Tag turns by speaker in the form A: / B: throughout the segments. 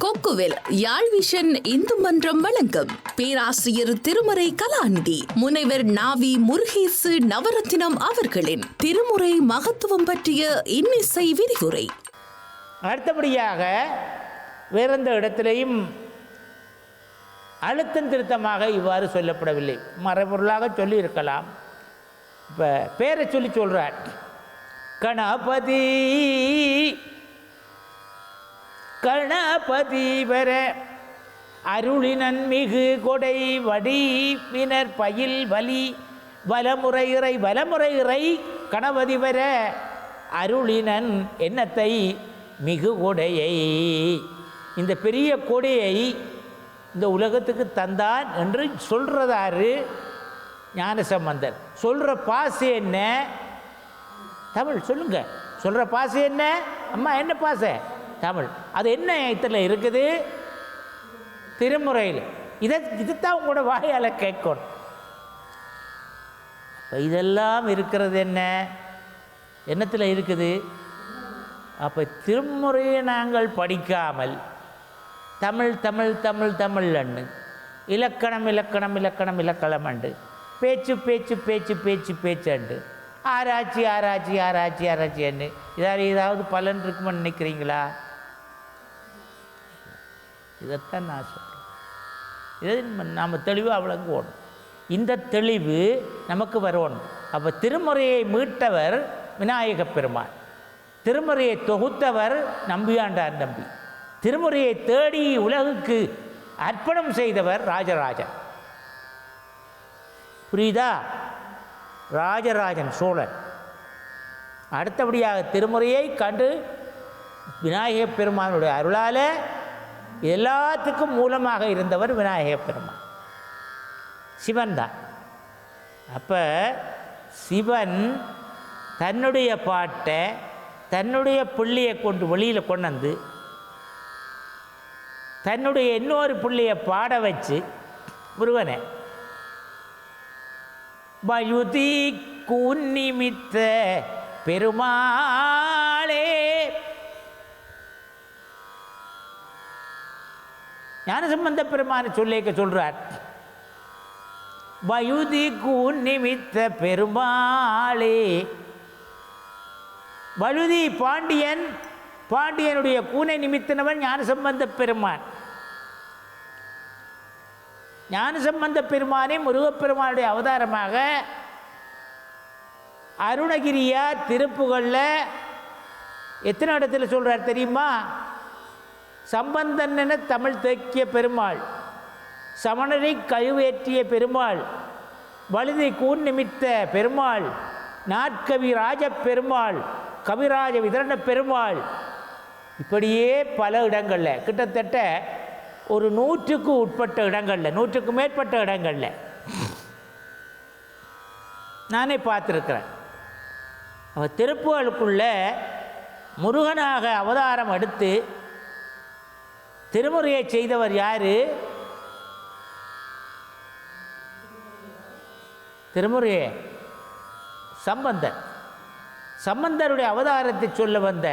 A: கொக்குவில் யாழ் vision Hindu மன்றம் வழங்கும் பேராசிரியர் திருமறை கலாநிதி முனைவர் நாவி முருகேசு நவரத்தினம் அவர்களின் திருமுறை மகத்துவம் பற்றிய இன்னிசை விரிவுரை.
B: அடுத்தபடியாக வேறெந்த இடத்திலேயும் அழுத்தம் திருத்தமாக இவ்வாறு சொல்லப்படவில்லை, மறைபொருளாக சொல்லி இருக்கலாம். இப்போ பேரை சொல்லி சொல்கிறார். கணபதி கணபதி வர அருளினன் மிகு கொடை வடி பினர் பயில் வலி வலமுறை இறை வலமுறை இறை கணபதி வர அருளினன் என்னத்தை மிகு கொடையை, இந்த பெரிய கொடையை இந்த உலகத்துக்கு தந்தான் என்று சொல்கிறதாரு ஞானசம்பந்தர். சொல்கிற பாசை என்ன? தமிழ் சொல்லுங்க. சொல்கிற பாசை என்ன? அம்மா என்ன பாசை? தமிழ். அது என்ன இதில் இருக்குது? திருமுறையில். இதைத்தான் உங்களோட வாயால் கேட்கணும். இப்போ இதெல்லாம் இருக்கிறது என்ன? என்னத்தில் இருக்குது? அப்போ திருமுறையை நாங்கள் படிக்காமல் தமிழ் தமிழ் தமிழ் தமிழ்ன்னு இலக்கணம் இலக்கணம் இலக்கணம் இலக்கணம் அண்டு பேச்சு பேச்சு பேச்சு பேச்சு பேச்சண்டு ஆராய்ச்சி ஆராய்ச்சி ஆராய்ச்சி ஆராய்ச்சின்னு ஏதாவது பலன் இருக்குமென்னு நினைக்கிறீங்களா? இதைத்தான் நான் சொல்கிறேன். இதை நாம் தெளிவாக அவ்வளோக்கு ஓடும். இந்த தெளிவு நமக்கு வரணும். அப்போ திருமுறையை மீட்டவர் விநாயக பெருமான், திருமுறையை தொகுத்தவர் நம்பியாண்டார் நம்பி, திருமுறையை தேடி உலகுக்கு அர்ப்பணம் செய்தவர் ராஜராஜன். புரியுதா? ராஜராஜன் சோழன். அடுத்தபடியாக திருமுறையை கண்டு விநாயக பெருமானுடைய அருளால் எல்லாத்துக்கும் மூலமாக இருந்தவர் விநாயக பெருமான், சிவன் தான். அப்போ சிவன் தன்னுடைய பாட்டை தன்னுடைய பிள்ளையை கொண்டு வெளியில் கொண்டு வந்து தன்னுடைய இன்னொரு பிள்ளையை பாட வச்சு முருகனை பயுதி கூன்னிமித்த பெருமாளே, ஞானசம்பந்த பெருமானை சொல்லிக்க சொல்றார். பயுதி கூன்னிமித்த பெருமாளே, வழுதி பாண்டியன், பாண்டியனுடைய கூனை நிமித்தனவன் ஞானசம்பந்த பெருமான். ஞானசம்பந்த பெருமானே முருகப்பெருமானுடைய அவதாரமாக அருணகிரியார் திருப்புகளில் எத்தனை இடத்துல சொல்கிறார் தெரியுமா? சம்பந்தன் என தமிழ் தேக்கிய பெருமாள், சமணரை கழுவேற்றிய பெருமாள், வழுதி கூன் நிமித்த பெருமாள், நாட்கவி ராஜ பெருமாள், கவிராஜ விதரண பெருமாள், இப்படியே பல இடங்களில் கிட்டத்தட்ட ஒரு 100க்கு உட்பட்ட இடங்களில் 100க்கு மேற்பட்ட இடங்களில் நானே பார்த்துருக்கிறேன். திருப்புகளுக்குள்ள முருகனாக அவதாரம் எடுத்து திருமுறையை செய்தவர் யார்? திருமுறையை சம்பந்தர். சம்பந்தருடைய அவதாரத்தை சொல்ல வந்த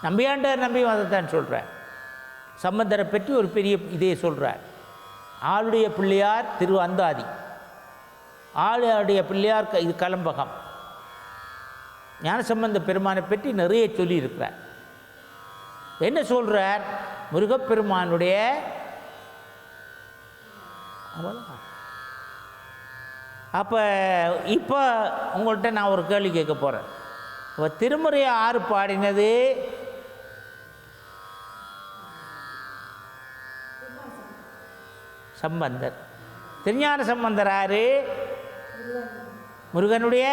B: நம்பியாண்டார் நம்பியும் அதைத்தான் சொல்கிறார். சம்பந்தரை பற்றி ஒரு பெரிய இதே சொல்கிறார். ஆளுடைய பிள்ளையார் திரு அந்தாதி, ஆளுடைய பிள்ளையார் இது கலம்பகம். ஞானசம்பந்த பெருமானை பற்றி நிறைய சொல்லியிருக்கிறார். என்ன சொல்கிறார்? முருகப்பெருமானுடைய அப்போ இப்போ உங்கள்கிட்ட நான் ஒரு கேள்வி கேட்க போகிறேன். இப்போ திருமுறையை ஆறு பாடினது? சம்பந்தர். திருஞான சம்பந்தர் ஆறு? முருகனுடைய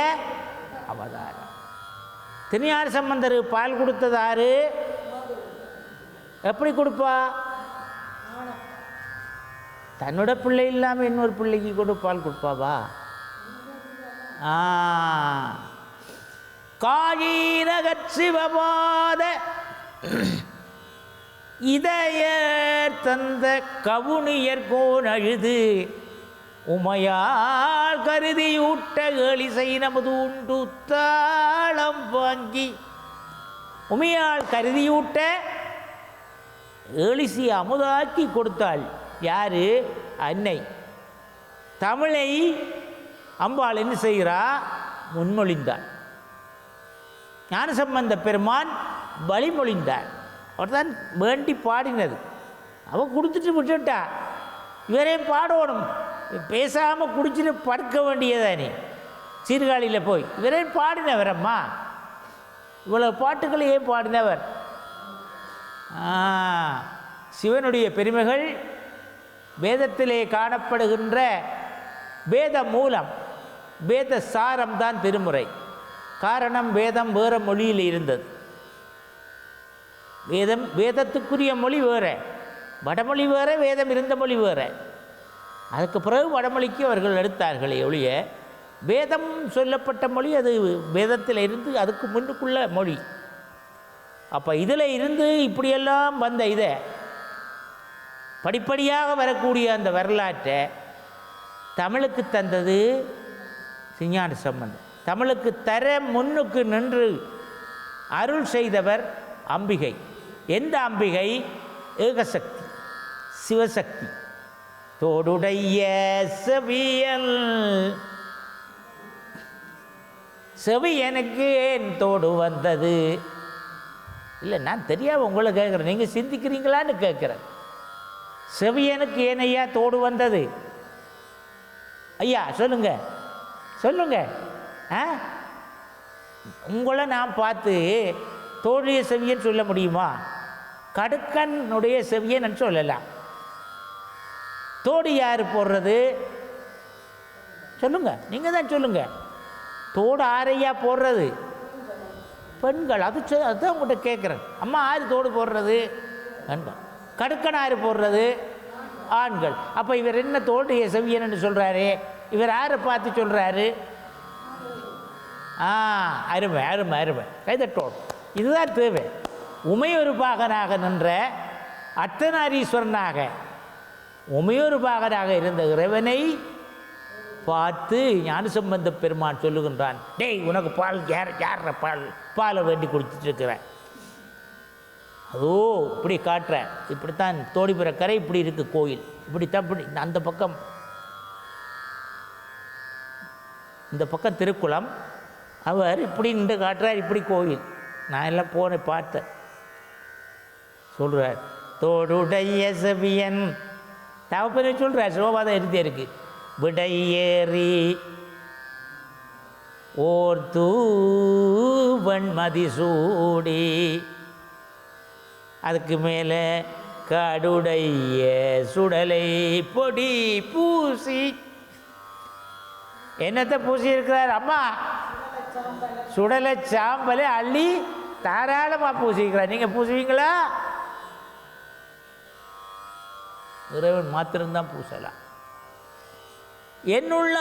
B: அவதாரம். திருஞான சம்பந்தர் பால் கொடுத்தது ஆறு? எப்படி கொடுப்பா? தன்னோட பிள்ளை இல்லாமல் இன்னொரு பிள்ளைக்கு கூட பால் கொடுப்பாவா? காழீரகச் சிவபாத இதய தந்த கவுனியர் கோன் அழுது உமையால் கருதியூட்ட எளிசை நமது உண்டு தாளம் வாங்கி உமையால் கருதியூட்ட ஏழிசி அமுதாக்கி கொடுத்தாள் யாரு? அன்னை. தமிழை அம்பாள் என்ன செய்கிறா? முன்மொழிந்தாள். ஞானசம்பந்த பெருமான் வழிமொழிந்தார். அவர் தான் வேண்டி பாடினது. அவன் கொடுத்துட்டு விட்டுட்டா, இவரையும் பாடணும். பேசாமல் குடிச்சிட்டு படுக்க வேண்டியதானே சீர்காழியில் போய். இவரையும் பாடினவர் அம்மா, இவ்வளவு பாட்டுக்களையே பாடினவர். சிவனுடைய பெருமைகள் வேதத்திலே காணப்படுகின்ற வேத மூலம், வேத சாரம் தான் திருமுறை. காரணம், வேதம் வேறு மொழியில் இருந்தது. வேதத்துக்குரிய மொழி வேறு, வடமொழி வேறு, வேதம் இருந்த மொழி வேறு. அதுக்கு பிறகு வடமொழிக்கு அவர்கள் எடுத்தார்களே ஒழிய, வேதம் சொல்லப்பட்ட மொழி அது வேதத்தில் இருந்து அதுக்கு முன்னுக்குள்ள மொழி. அப்போ இதில் இருந்து இப்படியெல்லாம் வந்த இதை படிப்படியாக வரக்கூடிய அந்த வரலாற்றை தமிழுக்கு தந்தது சிஞ்ஞான சம்பந்தர். தமிழுக்கு தர முன்னுக்கு நின்று அருள் செய்தவர் அம்பிகை. எந்த அம்பிகை? ஏகசக்தி, சிவசக்தி. தோடுடைய செவியல், செவியனுக்கு ஏன் தோடு வந்தது? இல்லை, நான் தெரியாமல் உங்களை கேட்குறேன், நீங்கள் சிந்திக்கிறீங்களான்னு கேட்குறேன். செவியனுக்கு ஏன் ஐயா தோடு வந்தது? ஐயா சொல்லுங்க சொல்லுங்க. உங்களை நான் பார்த்து தோழிய செவியன் சொல்ல முடியுமா? கடுக்கனுடைய செவியன் சொல்லலாம். தோடு யார் போடுறது? சொல்லுங்க, நீங்கள் தான் சொல்லுங்க. தோடு ஆரையா போடுறது? பெண்கள். அதுதான் உங்கள்கிட்ட கேட்குறேன். அம்மா, ஆறு தோடு போடுறது? பெண்கள். கடுக்கன் ஆறு போடுறது? ஆண்கள். அப்போ இவர் என்ன தோடைய செவியன்னு சொல்கிறாரு? இவர் யாரை பார்த்து சொல்கிறாரு? அருமை அருமை அருமை, கைதட்டோடு. இதுதான் தேவை. உமையொரு பாகனாக நின்ற அர்த்தநாரீஸ்வரனாக உமையொரு பாகனாக இருந்த இறைவனை பார்த்து ஞானசம்பந்த பெருமான் சொல்லுகின்றான், டேய், உனக்கு பால் யார பாலை வேண்டி குடிச்சிட்டு இருக்கிறேன். அதோ இப்படி காட்டுறேன். இப்படித்தான் தோடிபுர கரை இப்படி இருக்குது கோயில். இப்படித்தான் இப்படி அந்த பக்கம், இந்த பக்கம் திருக்குளம். அவர் இப்படி நின்று காட்டுறார், இப்படி கோயில். நான் எல்லாம் போனேன், பார்த்தேன். சொல்கிறார், தோடுடைய செவியன் தவப்பனை சொல்கிறார். சோபாதான் எழுதியே இருக்கு. விடையேறி ஓர் தூவன் மதிசூடி, அதுக்கு மேலே காடுடைய சுடலை பொடி பூசி. என்னத்தை பூசி இருக்கிறார்? அம்மா, சுடலை சாம்பலை அள்ளி தாராளமாக பூசிக்கிறார். நீங்கள் பூசுவீங்களா? இறைவன் மாத்திரம்தான் பூசலாம். என்னுள்ள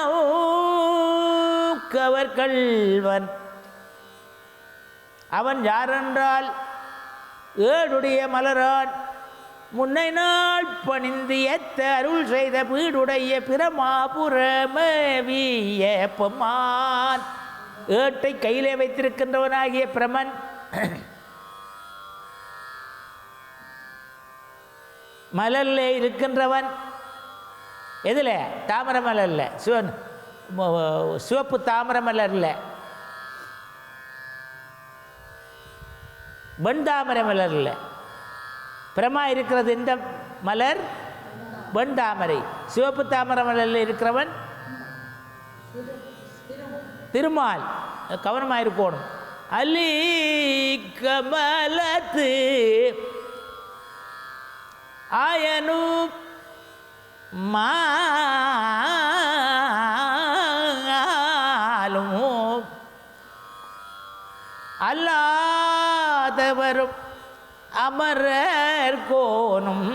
B: கவர்கள்வன் அவன் யாரென்றால் ஏடுடைய மலரான் முன்னை நாள் பணிந்து ஏத்த அருள் செய்த வீடுடைய பிரமாபுரமேவிய பொம்மான். ஏட்டை கையிலே வைத்திருக்கின்றவனாகிய பிரமன் மலரில் இருக்கின்றவன். எதில்? தாமரை மலரில். சிவப்பு தாமரை மலரில், வெண்தாமரை மலரில். பிரமா இருக்கிறது இந்த மலர் வெண்தாமரை. சிவப்பு தாமரை மலரில் இருக்கிறவன் திருமால். கவனமாக இருக்கணும். அலி கமலத்து ஆயனு மாலும் அல்லாதவரும் அமரர் கோனும்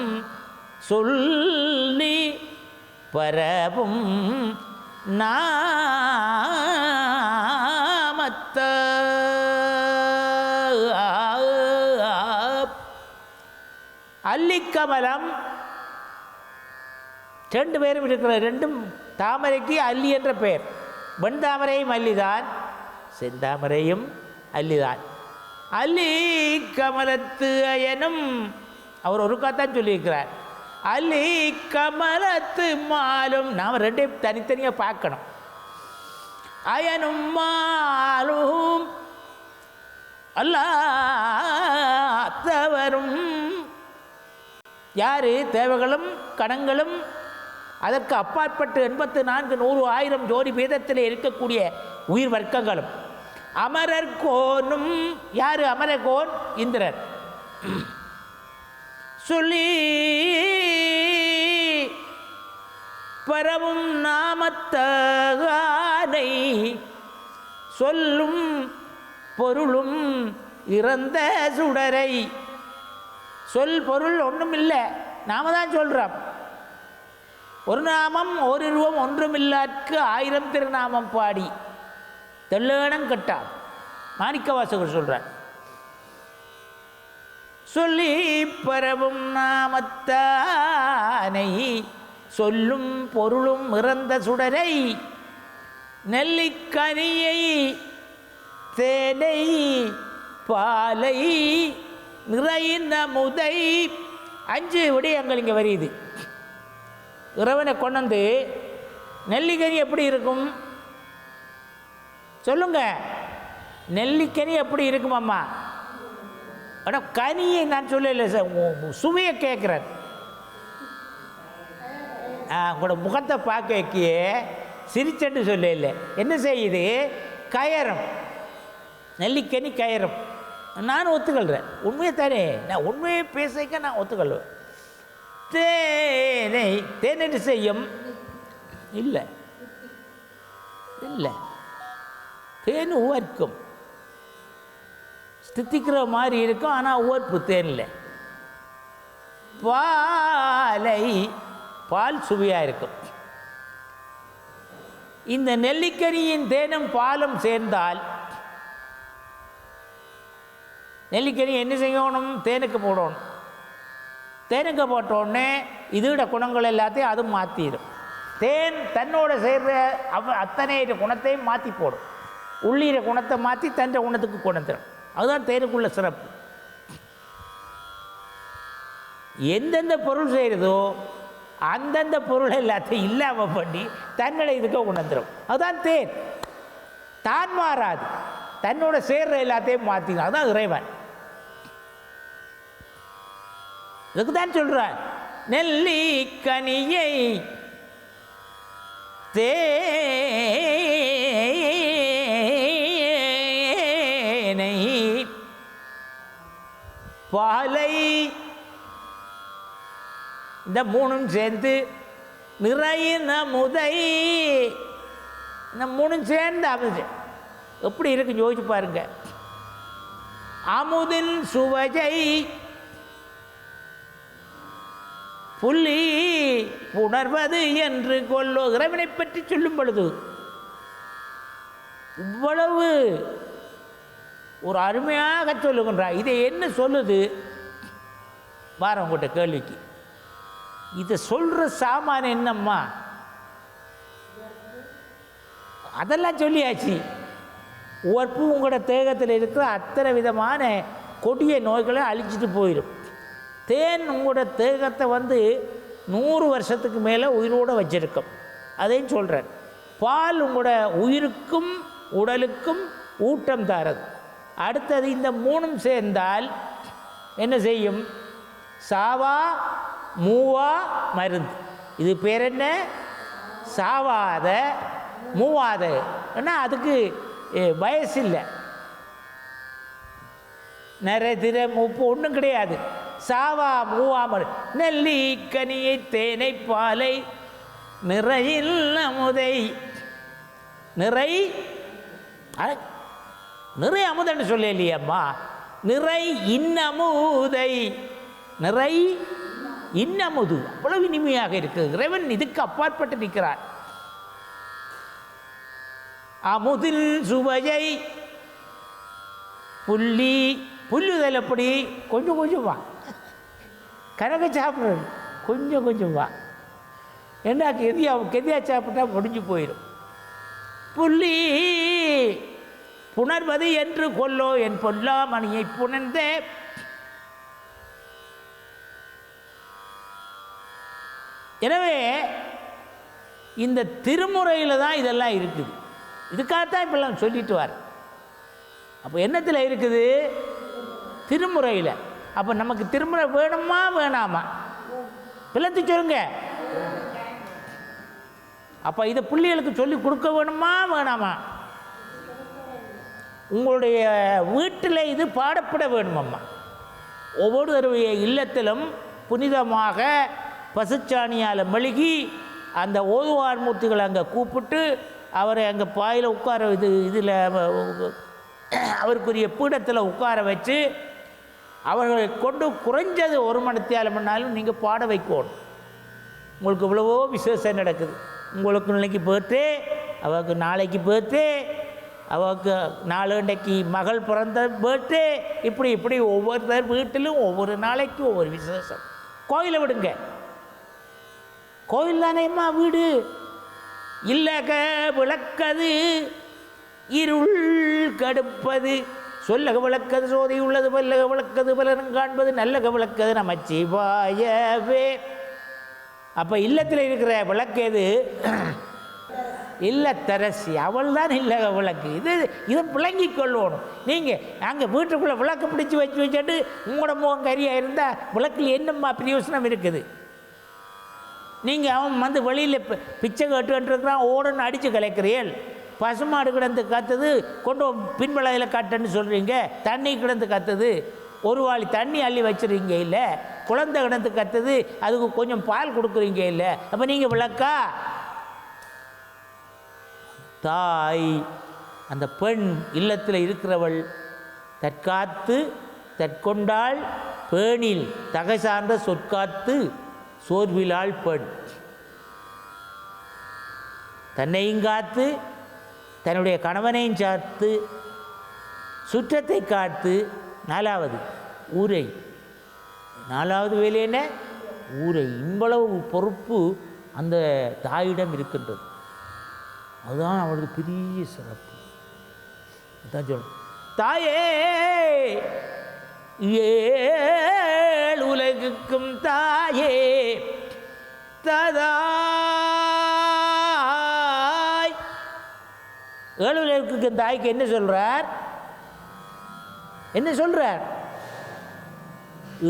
B: சொல்லி பரவும் நாமத்த அல்லிக்கமலம். ரெண்டு பேரும் இருக்கிற, ரெண்டும் தாமரைக்கு அல்லி என்ற பெயர். வெண்தாமரையும் அல்லிதான், செந்தாமரையும் அல்லிதான். அல்லி கமலத்து அயனும் அவர் ஒருக்காத்தான் சொல்லியிருக்கிறார். அலி கமலத்து மாலும் நாம் ரெண்டையும் தனித்தனியாக பார்க்கணும். அயனும் மாலும் அல்லாதவரும் யார்? தேவைகளும் கடங்களும் அதற்கு அப்பாற்பட்டு 84 100 1000 ஜோடி பேதத்தில் இருக்கக்கூடிய உயிர் வர்க்கங்களும் அமரர் கோனும் யார்? அமரகோன் இந்திரர். சொல்லி பரவும் நாமத்தானை சொல்லும் பொருளும் இறந்த சுடரை. சொல் பொருள் ஒன்றும் இல்லை, நாம தான் சொல்கிறோம். ஒரு நாமம் ஓரிருவம் ஒன்றுமில்லாற்கு 1000 திருநாமம் பாடி தெள்ளேனம் கட்டாம் மாணிக்க வாசகர் சொல்கிறார். சொல்லி பரவும் நாமத்தானை சொல்லும் பொருளும் இறந்த சுடரை நெல்லிக்கனியை தேனை பாலை நிறைந்த முதை. 5 விடயங்கள் இங்கே வருது. இறைவனை கொண்டு நெல்லிக்கனி எப்படி இருக்கும் சொல்லுங்க? நெல்லிக்கனி எப்படி இருக்கும் அம்மா? ஆனால் கனியை நான் சொல்லலை சார், சுவையை கேட்குறேன். உங்களோட முகத்தை பார்க்க வைக்கிய சிரிச்சன்னு சொல்ல இல்லை. என்ன செய்யுது? கயரும். நெல்லிக்கனி கயரும். நான் ஒத்துக்கொள்கிறேன். உண்மையை தானே, நான் உண்மையை பேசிக்க நான் ஒத்துக்கொள்வேன். தேனை தேனென்று செய்யும் இல்லை இல்லை, தேன் உவர்க்கும், ஸ்தித்திக்கிற மாதிரி இருக்கும், ஆனால் உவர்ப்பு தேனில். பாலை பால் சுவையாக இருக்கும். இந்த நெல்லிக்கனியின் தேனும் பாலும் சேர்ந்தால் நெல்லிக்கனி என்ன செய்யணும்? தேனுக்கு போடணும். தேனுக்கு போட்டோடனே இதோட குணங்கள் எல்லாத்தையும் அதுவும் மாற்றிடும். தேன் தன்னோட சேர்ற அத்தனை குணத்தையும் மாற்றி போடும். உள்ளீர குணத்தை மாற்றி தன் குணத்துக்கு கொண்டு தரும். அதுதான் தேனுக்குள்ள சிறப்பு. எந்தெந்த பொருள் செய்கிறதோ அந்தந்த பொருள் எல்லாத்தையும் இல்லாமல் பண்ணி தன்னை இதுக்கு உணர்ந்துடும். அதுதான் தேன். தான் மாறாது, தன்னோட சேர்ற எல்லாத்தையும் மாற்றிடும். அதுதான் இறைவன். இதுக்கு தான் சொல்கிறார், நெல்லி கனியை தேனை பாலை இந்த மூணும் சேர்ந்து நிறையின முதை. இந்த மூணும் சேர்ந்து அமுது எப்படி இருக்குன்னு யோசிச்சு பாருங்க. அமுதின் சுவையை புள்ளி உணர்வது என்று கொள்ளோ. இறைவனை பற்றி சொல்லும் பொழுது இவ்வளவு ஒரு அருமையாக சொல்லுகின்றார். இதை என்ன சொல்லுது வாரம் உங்கள்கிட்ட கேள்விக்கு. இதை சொல்கிற சாமான் என்னம்மா? அதெல்லாம் சொல்லியாச்சு. உவர்ப்பு உங்களோட தேகத்தில் இருக்கிற அத்தனை விதமான கொடிய நோய்களை அழிச்சிட்டு போயிடும். தேன் உங்களோட தேகத்தை 100 வருஷத்துக்கு மேலே உயிரோடு வச்சிருக்கும். அதையும் சொல்கிறேன். பால் உங்களோட உயிருக்கும் உடலுக்கும் ஊட்டம் தரது. அடுத்தது இந்த மூணும் சேர்ந்தால் என்ன செய்யும்? சாவா மூவா மருந்து. இது பேர் என்ன? சாவாத மூவாத. ஏன்னா அதுக்கு வயசு இல்லை, நிறைய திரை மூப்பு ஒன்றும் கிடையாது. சாவா மூவாமர் நெல்லி கனியை தேனை பாலை நிறையில் அமுதை. நிறை நிறை அமுதன்னு சொல்ல இல்லையம்மா, நிறை இன்னமுதை. நிறை இன்னமுது அவ்வளவு இனிமையாக இருக்குது. இறைவன் இதுக்கு அப்பாற்பட்டு நிற்கிறார். அமுதில் சுவையை புள்ளி புல்லுதல் எப்படி? கொஞ்சம் கொஞ்சம் வா. கனக சாப்பிட்றது கொஞ்சம் கொஞ்சம் வா. என்ன கெதியா சாப்பிட்டா முடிஞ்சு போயிடும். புள்ளி புணர்வது என்று கொல்லோ என் பொல்லா மணியை புணர்ந்த எனவே இந்த திருமுறையில் தான் இதெல்லாம் இருக்குது. இதுக்காகத்தான் இப்பெல்லாம் சொல்லிட்டு வர. அப்போ என்னத்தில் இருக்குது? திருமுறையில். அப்போ நமக்கு திருமுறை வேணுமா வேணாமா? பிள்ளைத்து சொல்லுங்க. அப்போ இதை பிள்ளைகளுக்கு சொல்லி கொடுக்க வேணுமா வேணாமா? உங்களுடைய வீட்டில் இது பாடப்பட வேணுமம்மா. ஒவ்வொருவருடைய இல்லத்திலும் புனிதமாக பசுச்சாணியால் மெழுகி அந்த ஓதுவார் மூர்த்திகளை அங்கே கூப்பிட்டு அவரை அங்கே பாயில் உட்கார இதில் அவருக்குரிய பீடத்தில் உட்கார வச்சு அவர்களை கொண்டு குறைஞ்சது 1 மணித்தியாலும் நீங்கள் பாட வைக்கணும். உங்களுக்கு இவ்வளவோ விசேஷம் நடக்குது. உங்களுக்கு இன்னைக்கு பர்த்டே, அவருக்கு நாளைக்கு பர்த்டே, அவருக்கு நாளண்டைக்கு மகள் பிறந்த பர்த்டே, இப்படி இப்படி ஒவ்வொருத்தர் வீட்டிலும் ஒவ்வொரு நாளைக்கு ஒவ்வொரு விசேஷம். கோயிலை விடுங்க. கோயில் தானேம்மா வீடு. இல்லக விளக்கது இருள் கடுப்பது, சொல்லக விளக்கது சோதி உள்ளது, வல்லக விளக்கது பலரும் காண்பது, நல்லக விளக்கது நமச்சிவாயவே. அப்போ இல்லத்தில் இருக்கிற விளக்கு எது? இல்லத்தரசி, அவள் தான் இல்லக விளக்கு. இதை விளங்கி கொள்ளணும். நீங்கள் அங்கே வீட்டுக்குள்ளே விளக்கு பிடிச்சி வச்சுட்டு உங்களோட முகம் கரியாக இருந்தால் விளக்கில் என்னம்மா பிரயோசனம் இருக்குது? நீங்கள் அவன் வெளியில் பிச்சை கட்டுன்றான், ஓடன்னு அடித்து கலைக்கிறீர்கள். பசுமாடு கிடந்து கத்துது, கொண்டு பின்பலையில் கட்டுன்னு சொல்கிறீங்க. தண்ணி கிடந்து கத்துது, ஒரு வாளி தண்ணி அள்ளி வச்சுருங்க. இல்லை, குழந்தை கிடந்து கத்துது, அதுக்கு கொஞ்சம் பால் கொடுக்குறீங்க. இல்லை, அப்போ நீங்கள் விளக்கா? தாய், அந்த பெண் இல்லத்தில் இருக்கிறவள் தற்காத்து தற்கொண்டாள் பேணில் தகை சார்ந்த சொற்காத்து சோர்விலாள் பெண். தன்னையும் காத்து தன்னுடைய கணவனையும் சாத்து சுற்றத்தை காத்து 4வது ஊரை. 4வது வேலை என்ன? ஊரை. இவ்வளவு பொறுப்பு அந்த தாயிடம் இருக்கின்றது. அதுதான் அவளுக்கு பெரிய சிறப்பு. அதான் சொல்ல, தாயே 7 உலகுக்கும் தாயே ததாய். 7 உலகுக்கும் தாய்க்கு என்ன சொல்றார்? என்ன சொல்றார்?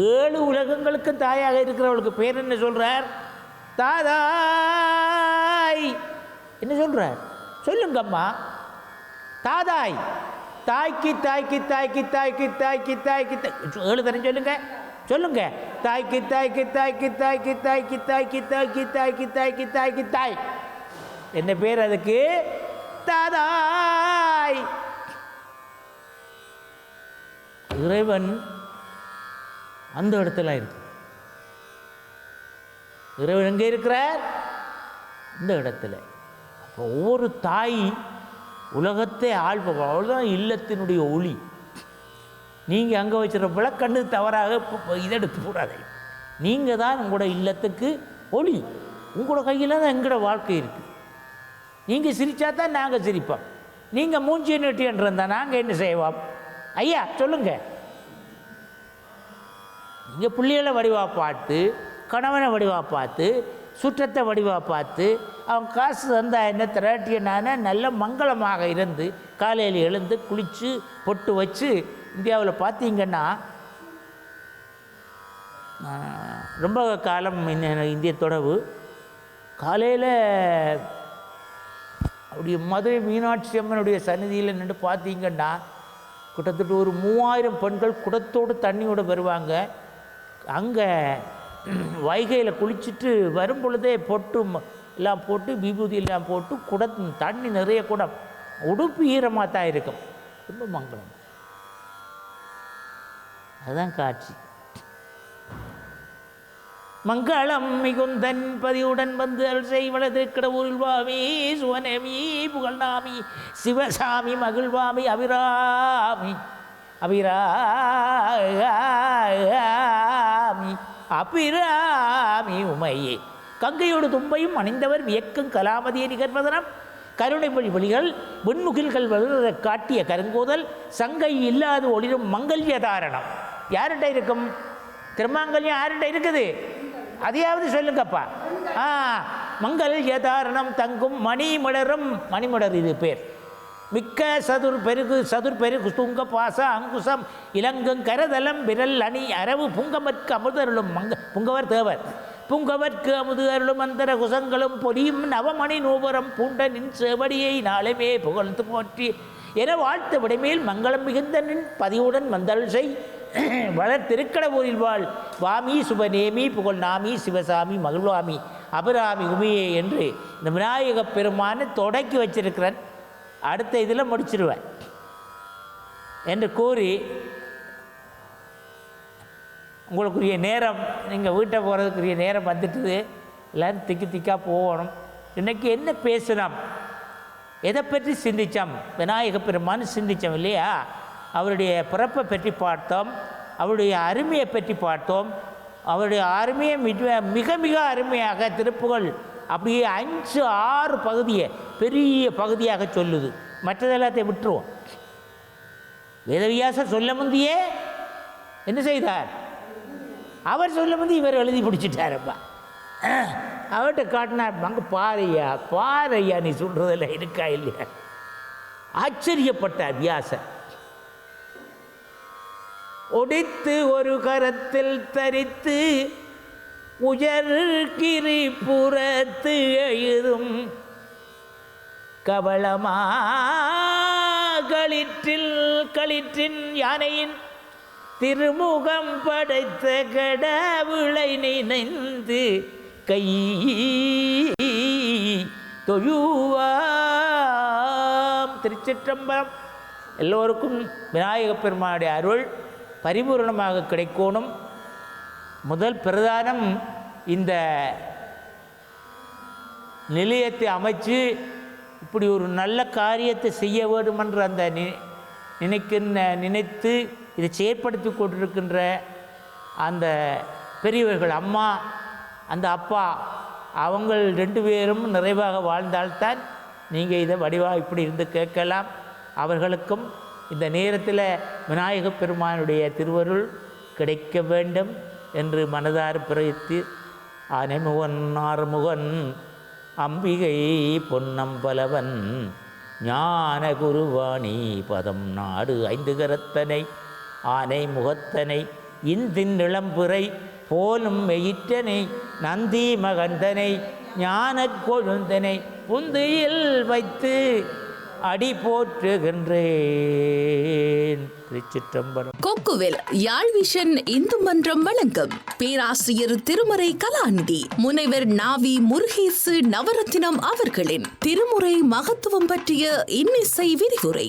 B: 7 உலகங்களுக்கும் தாயாக இருக்கிறவளுக்கு பேர் என்ன சொல்றார்? தாதாய். என்ன சொல்றார்? சொல்லுங்கம்மா. தாதாய். தாய்க்கு தாய்க்கு தாய்க்கு தாய்க்கு தாய்க்கு தாய்க்கு 7 தரம் சொல்லுங்க. சொல்லுங்க. தாய்க்கு தாய்க்கு தாய்க்கு தாய்க்கு தாய்க்கு தாய்க்கு தாய்க்கு தாய்க்கு தாய்க்கு தாய்க்கு தாய். என்ன பேர் அதுக்கு? தாதாய். இறைவன் அந்த இடத்துல இருக்கு. இறைவன் எங்கே இருக்கிறார்? இந்த இடத்துல. அப்போ ஒவ்வொரு தாய் உலகத்தை ஆள்பவள். அவ்வளோதான் இல்லத்தினுடைய ஒளி. நீங்கள் அங்கே வச்சுற விளக்கண்ணு தவறாக இதெடுத்து போடாதே. நீங்கள் தான் உங்களோட இல்லத்துக்கு ஒளி. உங்களோட கையில் தான் எங்களோட வாழ்க்கை இருக்குது. நீங்கள் சிரித்தா தான் நாங்கள் சிரிப்போம். நீங்கள் மூஞ்சியை நெட்டின்றிருந்தா நாங்கள் என்ன செய்வோம்? ஐயா சொல்லுங்க. நீங்கள் பிள்ளைகளை வடிவாக பார்த்து, கணவனை வடிவாக பார்த்து, சுற்றத்தை வடிவாக பார்த்து, அவன் காசு தந்தா என்ன திராட்டியனான நல்ல மங்களமாக இருந்து காலையில் எழுந்து குளித்து பொட்டு வச்சு. இந்தியாவில் பார்த்தீங்கன்னா ரொம்ப காலம் இந்திய தொடர்பு காலையில் அப்படியே மதுரை மீனாட்சி அம்மனுடைய சன்னதியில் நின்று பார்த்தீங்கன்னா கிட்டத்தட்ட ஒரு 3000 பெண்கள் குடத்தோடு தண்ணியோடு வருவாங்க. அங்கே வைகையில் குளிச்சுட்டு வரும் பொழுதே பொட்டு எல்லாம் போட்டு விபூதி எல்லாம் போட்டு தண்ணி நிறைய குடம், உடுப்பு ஈரமாக தான் இருக்கும். ரொம்ப மங்களம். அதுதான் காட்சி. மங்களம் மிகுந்தன் பதியுடன் வந்து அருள் செய்வளது கடவுள் வாமி சுவனமி புகழ்நாமி சிவசாமி மகிழ்வாமி அபிராமி அபிராமி அபிராமி உமையே. கங்கையோடு தும்பையும் அணிந்தவர் வியக்கும் கலாமதியை நிகழ்வதனம் கருணை வழிகள் விண்முகில்கள் வளர காட்டிய கருங்கோதல் சங்கை இல்லாது ஒளிரும் மங்கல்ய தாரணம். யார்கிட்ட இருக்கும்? திருமாங்கல்யம் யார்கிட்ட இருக்குது? அதையாவது சொல்லுங்கப்பா. மங்கல்யதாரணம் தங்கும் மணிமலரும், மணிமலர் இது பேர். மிக்க சதுர் பெருகு துங்க பாச அங்குசம் இலங்கும் கரதலம் விரல் அணி அரவு புங்கமற்கு அமுதருளும் புங்கவர் தேவர் புங்கவர்க்கு அமுது அருளும் அந்தர குசங்களும் பொலியும் நவமணி நூபுரம் பூண்ட நின் செவடியை நாளுமே புகழ்ந்து போற்றி என வாழ்த்து விடைமேல் மங்களம் மிகுந்த நின் பதிவுடன் வந்தல் செய் வளர் திருக்கடவூரில் வாழ் வாமி சுபநேமி புகழ் நாமி சிவசாமி மகிழ்வாமி அபிராமி உமியே என்று இந்த விநாயகப் பெருமானை தொடக்கி வச்சிருக்கிறேன். அடுத்த இதில் முடிச்சிருவேன் என்று கூறி உங்களுக்குரிய நேரம், நீங்கள் வீட்டை போகிறதுக்குரிய நேரம் வந்துட்டுது. எல்லோரும் திக்காக போகணும். இன்றைக்கி என்ன பேசுகிறோம், எதை பற்றி சிந்தித்தோம்? விநாயக பெருமான் சிந்தித்தோம் இல்லையா? அவருடைய பிறப்பை பற்றி பார்த்தோம், அவருடைய அருமையை பற்றி பார்த்தோம். அவருடைய அருமையை மிக மிக அருமையாக திருப்புகழ் அப்படியே 5-6 பகுதியை பெரிய பகுதியாக சொல்லுது. மற்றதெல்லாத்தையும் விட்டுருவோம். வேதவியாசர் சொல்ல முந்தியே என்ன செய்தார்? அவர் சொல்ல முந்தி இவர் எழுதி பிடிச்சிட்டாரப்பா. அவர்கிட்ட காட்டினார், அங்கே பாறையா நீ சொல்கிறதில்ல இருக்கா இல்லையா? ஆச்சரியப்பட்டார் வியாசர். ஒடித்து ஒரு கரத்தில் தரித்து உயர்கிரி புறத்து எழுதும் கவளமா களிற்றின் யானையின் திருமுகம் படைத்த கடவுளை நினைந்து கை தொழுவாம். திருச்சிற்றம்பலம். எல்லோருக்கும் விநாயகப் பெருமானுடைய அருள் பரிபூர்ணமாக கிடைக்கணும். முதல் பிரதானம் இந்த நிலையத்தை அமைச்சு இப்படி ஒரு நல்ல காரியத்தை செய்ய வேண்டுமென்று அந்த நினைத்து இதை செயற்படுத்தி கொண்டிருக்கின்ற அந்த பெரியவர்கள், அம்மா அந்த அப்பா, அவங்க 2 பேரும் நிறைவாக வாழ்ந்தால்தான் நீங்கள் இதை வடிவாக இப்படி இருந்து கேட்கலாம். அவர்களுக்கும் இந்த நேரத்தில் விநாயகப் பெருமானுடைய திருவருள் கிடைக்க வேண்டும் என்று மனதார் பிரார்த்தி ஆனைமுகன் ஆறுமுகன் அம்பிகை பொன்னம்பலவன் ஞான குருவாணி பதம் நாடு 5 கரத்தனை ஆனை முகத்தனை இந்தின் இளம்புரை போலும் மெயிற்றனை நந்தி மகந்தனை ஞான கொழுந்தனை புந்தியில் வைத்து அடி போற்றுகின்றேன். திருச்சிற்றம்பலம்.
A: கொக்குவில் யாழ் விஷன் இந்து மன்றம் வழங்கும் பேராசிரியர் திருமறை கலாநிதி முனைவர் நாவி முருகேசு நவரத்தினம் அவர்களின் திருமுறை மகத்துவம் பற்றிய இன்னிசை விரிவுரை.